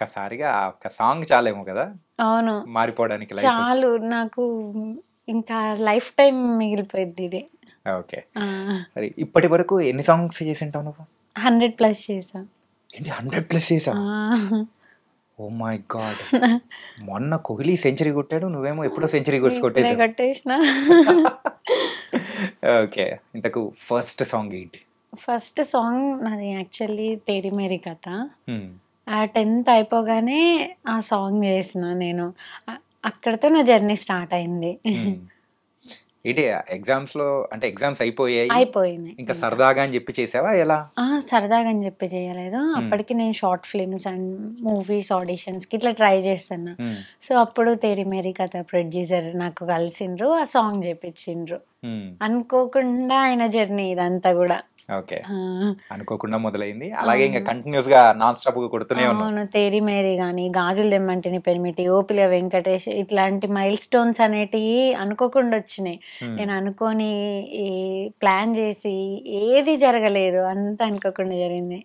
ఒక్కసారిగా ఆ ఒక్క సాంగ్ చాలేమో కదా అవును. మారిపోవడానికి లైఫ్. చాలు నాకు ఇంకా లైఫ్ టైమ్ మిగిలిపోయిద్ది ఇది. ఓకే. ఆ! సరే ఇప్పటి వరకు ఎన్ని సాంగ్స్ చేసుంటావు నువ్వు? 100+ చేశా. ఏంటి 100+ చేసావా? ఆ! Oh my god! మొన్న కోహ్లీ సెంచరీ కొట్టాడు. నువ్వేమో ఎప్పుడో సెంచరీ ఇప్పుడే కొట్టేసావు. కొట్టేసిన. ఓకే. ఇంతకు ఫస్ట్ సాంగ్ ఏంటి? ఫస్ట్ సాంగ్ నాది యాక్చువల్లీ 'తేరీ మేరీ కథ'. హ్మ్. ఆ 10th అయిపోగానే ఆ సాంగ్ చేసిన నేను. అ అక్కడితో నా జర్నీ స్టార్ట్ అయింది. హ్మ్. ఏంటి ఎగ్జామ్స్‌లో అంటే ఎగ్జామ్స్ అయిపోయాయి. అయిపోయినాయి ఇంకా ఇంకా. సరదాగా అని చెప్పి చేసావా ఎలా? సరదాగా అని చెప్పి చేయలేదు. హ్మ్. అప్పటికి నేను షార్ట్ ఫిల్మ్స్ అండ్ మూవీస్ ఆడిషన్స్‌కి ఇట్లా ట్రై చేస్తున్నా. హ్మ్. సో, అప్పుడు 'తేరీ మేరీ కథ' ప్రొడ్యూసర్ నాకు కలిసిండ్రు. ఆ సాంగ్ చేపించిండ్రు. హ్మ్. అనుకోకుండా ఆయన జర్నీ ఇదంతా గూడా. ఓకే. ఆ! అనుకోకుండా మొదలైంది. అలాగే ఇంక అవును. కంటిన్యూయస్‌గా నాన్ స్టాప్‌గా కొడుతూనే ఉన్నావు. అవును. 'తేరీ మేరీ' గాని, 'గాజులు దెమ్మంటిని పెనిమిటి', 'ఓపిల వెంకటేష్' ఇట్లాంటి మైల్ స్టోన్స్ అనేటియి అనుకోకుండా వచ్చినాయి. హ్మ్. నేను అనుకోని ఈ ప్లాన్ జేసి ఏది జరగలేదు. అంతా అనుకోకుండా జరిగింది.